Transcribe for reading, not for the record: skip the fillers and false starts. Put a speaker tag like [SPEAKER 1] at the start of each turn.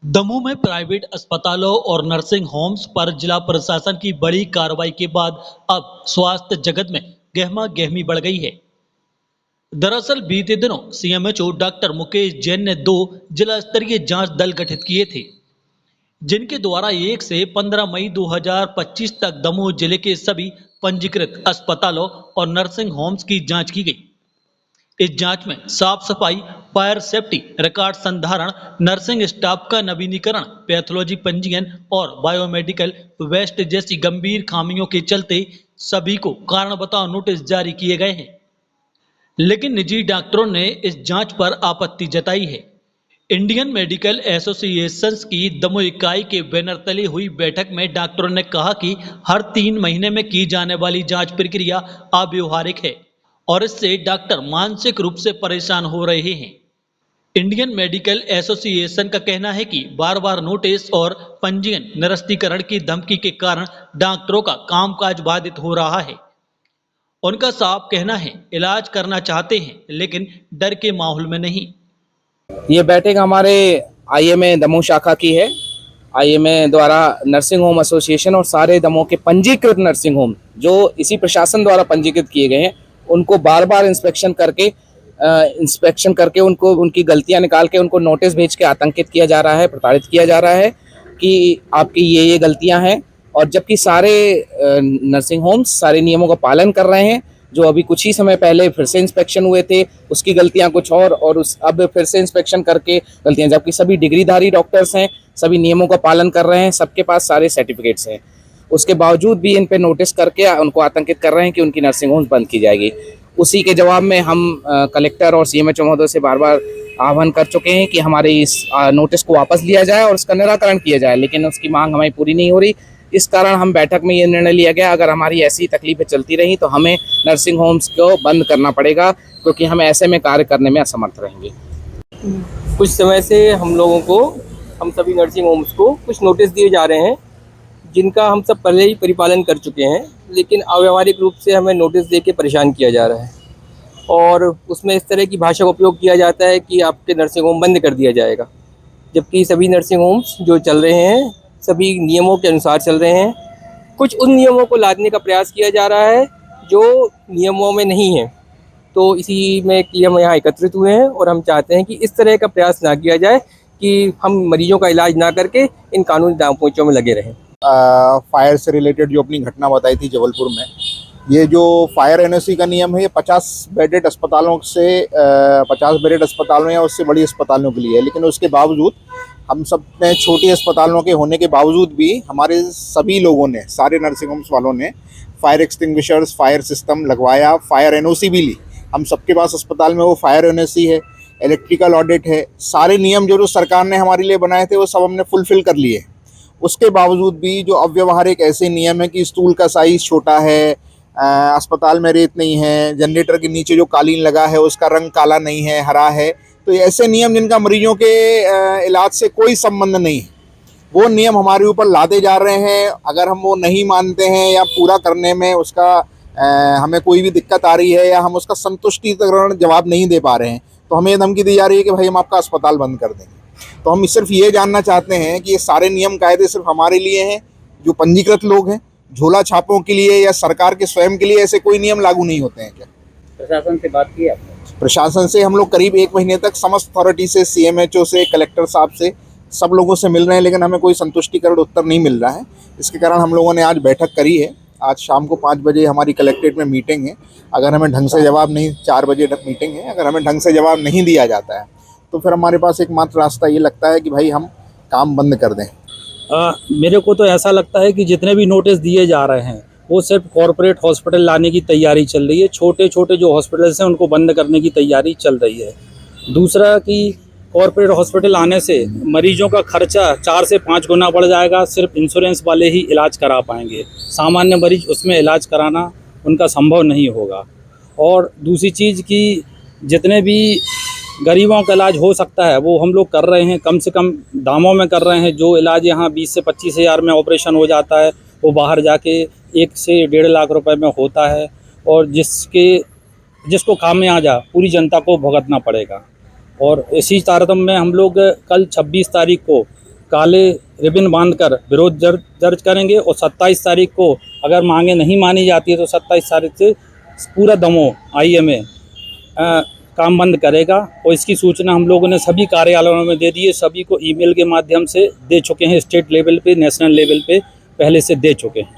[SPEAKER 1] दमोह में प्राइवेट अस्पतालों और नर्सिंग होम्स पर जिला प्रशासन की बड़ी कार्रवाई के बाद अब स्वास्थ्य जगत में गहमा गहमी बढ़ गई है। दरअसल बीते दिनों सीएमएचओ डॉक्टर मुकेश जैन ने 2 जिला स्तरीय जांच दल गठित किए थे, जिनके द्वारा 1 से 15 मई 2025 तक दमोह जिले के सभी पंजीकृत अस्पतालों और नर्सिंग होम्स की जांच की गई। इस जांच में साफ सफाई, फायर सेफ्टी, रिकॉर्ड संधारण, नर्सिंग स्टाफ का नवीनीकरण, पैथोलॉजी पंजीयन और बायोमेडिकल वेस्ट जैसी गंभीर खामियों के चलते सभी को कारण बताओ नोटिस जारी किए गए हैं। लेकिन निजी डॉक्टरों ने इस जांच पर आपत्ति जताई है। इंडियन मेडिकल एसोसिएशन की दमोह इकाई के बैनर तले हुई बैठक में डॉक्टरों ने कहा कि हर 3 महीने में की जाने वाली जांच प्रक्रिया अव्यवहारिक है और इससे डॉक्टर मानसिक रूप से परेशान हो रहे हैं। इंडियन मेडिकल एसोसिएशन का कहना है कि बार बार नोटिस और पंजीयन निरस्तीकरण की धमकी के कारण डॉक्टरों का कामकाज बाधित हो रहा है। उनका साफ कहना है, इलाज करना चाहते हैं लेकिन डर के माहौल में नहीं।
[SPEAKER 2] ये बैठक हमारे आईएमए दमोह शाखा की है। आईएमए द्वारा नर्सिंग होम एसोसिएशन और सारे दमोह के पंजीकृत नर्सिंग होम जो इसी प्रशासन द्वारा पंजीकृत किए गए हैं उनको बार बार इंस्पेक्शन करके उनको उनकी गलतियां निकाल के उनको नोटिस भेज के आतंकित किया जा रहा है, प्रताड़ित किया जा रहा है कि आपकी ये गलतियां हैं। और जबकि सारे नर्सिंग होम्स सारे नियमों का पालन कर रहे हैं। जो अभी कुछ ही समय पहले फिर से इंस्पेक्शन हुए थे उसकी गलतियां कुछ और अब फिर से इंस्पेक्शन करके गलतियां, जबकि सभी डिग्रीधारी डॉक्टर्स हैं, सभी नियमों का पालन कर रहे हैं, सबके पास सारे सर्टिफिकेट्स हैं। उसके बावजूद भी इन पे नोटिस करके उनको आतंकित कर रहे हैं कि उनकी नर्सिंग होम्स बंद की जाएगी। उसी के जवाब में हम कलेक्टर और सीएमएचओ महोदय से बार बार आह्वान कर चुके हैं कि हमारे इस नोटिस को वापस लिया जाए और इसका निराकरण किया जाए, लेकिन उसकी मांग हमारी पूरी नहीं हो रही। इस कारण हम बैठक में ये निर्णय लिया गया, अगर हमारी ऐसी तकलीफें चलती रही तो हमें नर्सिंग होम्स को बंद करना पड़ेगा, क्योंकि हम ऐसे में कार्य करने में असमर्थ रहेंगे।
[SPEAKER 3] कुछ समय से हम सभी नर्सिंग होम्स को कुछ नोटिस दिए जा रहे हैं, जिनका हम सब पहले ही परिपालन कर चुके हैं, लेकिन अव्यावहारिक रूप से हमें नोटिस दे के परेशान किया जा रहा है और उसमें इस तरह की भाषा का उपयोग किया जाता है कि आपके नर्सिंग होम बंद कर दिया जाएगा, जबकि सभी नर्सिंग होम्स जो चल रहे हैं सभी नियमों के अनुसार चल रहे हैं। कुछ उन नियमों को लादने का प्रयास किया जा रहा है जो नियमों में नहीं है, तो इसी में कि हम यहाँ एकत्रित हुए हैं और हम चाहते हैं कि इस तरह का प्रयास ना किया जाए कि हम मरीजों का इलाज ना करके इन कानूनी दांवपेचों में लगे रहें।
[SPEAKER 4] फायर से रिलेटेड जो अपनी घटना बताई थी जबलपुर में, ये जो फायर एनओसी का नियम है ये 50 बेडेड अस्पतालों या उससे बड़ी अस्पतालों के लिए है, लेकिन उसके बावजूद हम सब ने छोटी अस्पतालों के होने के बावजूद भी हमारे सभी लोगों ने, सारे नर्सिंग होम्स वालों ने फायर एक्सटिंग्विशर्स, फायर सिस्टम लगवाया, फायर एनओसी भी ली। हम सबके पास अस्पताल में वो फायर एनओसी है, इलेक्ट्रिकल ऑडिट है, सारे नियम जो सरकार ने हमारे लिए बनाए थे वो सब हमने फुलफिल कर लिए। उसके बावजूद भी जो अव्यवहारिक ऐसे नियम है कि स्टूल का साइज़ छोटा है, अस्पताल में रेत नहीं है, जनरेटर के नीचे जो कालीन लगा है उसका रंग काला नहीं है, हरा है, तो ऐसे नियम जिनका मरीजों के इलाज से कोई संबंध नहीं है, वो नियम हमारे ऊपर लादे जा रहे हैं। अगर हम वो नहीं मानते हैं या पूरा करने में उसका हमें कोई भी दिक्कत आ रही है या हम उसका संतुष्टिकरण जवाब नहीं दे पा रहे हैं, तो हमें धमकी दी जा रही है कि भाई हम आपका अस्पताल बंद कर देंगे। तो हम सिर्फ ये जानना चाहते हैं कि ये सारे नियम कायदे सिर्फ हमारे लिए हैं जो पंजीकृत लोग हैं, झोला छापों के लिए या सरकार के स्वयं के लिए ऐसे कोई नियम लागू नहीं होते हैं क्या?
[SPEAKER 3] प्रशासन से बात की आपने?
[SPEAKER 4] प्रशासन से हम लोग करीब 1 महीने तक समस्त अथॉरिटी से, सीएमएचओ से, कलेक्टर साहब से, सब लोगों से मिल रहे हैं, लेकिन हमें कोई संतुष्टिकरण उत्तर नहीं मिल रहा है। इसके कारण हम लोगों ने आज बैठक करी है। आज शाम को 5 बजे हमारी कलेक्ट्रेट में मीटिंग है। अगर हमें ढंग से जवाब नहीं 4 बजे मीटिंग है, अगर हमें ढंग से जवाब नहीं दिया जाता है तो फिर हमारे पास एकमात्र रास्ता ये लगता है कि भाई हम काम बंद कर दें।
[SPEAKER 5] मेरे को तो ऐसा लगता है कि जितने भी नोटिस दिए जा रहे हैं वो सिर्फ कॉरपोरेट हॉस्पिटल लाने की तैयारी चल रही है। छोटे छोटे जो हॉस्पिटल्स हैं उनको बंद करने की तैयारी चल रही है। दूसरा कि कॉरपोरेट हॉस्पिटल आने से मरीजों का खर्चा 4 से 5 गुना बढ़ जाएगा। सिर्फ इंश्योरेंस वाले ही इलाज करा पाएंगे, सामान्य मरीज उसमें इलाज कराना उनका संभव नहीं होगा। और दूसरी चीज़ कि जितने भी गरीबों का इलाज हो सकता है वो हम लोग कर रहे हैं, कम से कम दामों में कर रहे हैं। जो इलाज यहाँ 20 से 25 हज़ार में ऑपरेशन हो जाता है वो बाहर जाके 1 से 1.5 लाख रुपए में होता है, और जिसको खामियाजा पूरी जनता को भुगतना पड़ेगा। और इसी तारतम्य में हम लोग कल 26 तारीख को काले रिबन बांधकर विरोध दर्ज करेंगे और 27 तारीख को अगर मांगे नहीं मानी जाती है तो 27 तारीख से पूरा दमोह IMA काम बंद करेगा। और इसकी सूचना हम लोगों ने सभी कार्यालयों में दे दी है, सभी को ईमेल के माध्यम से दे चुके हैं, स्टेट लेवल पे, नेशनल लेवल पे पहले से दे चुके हैं।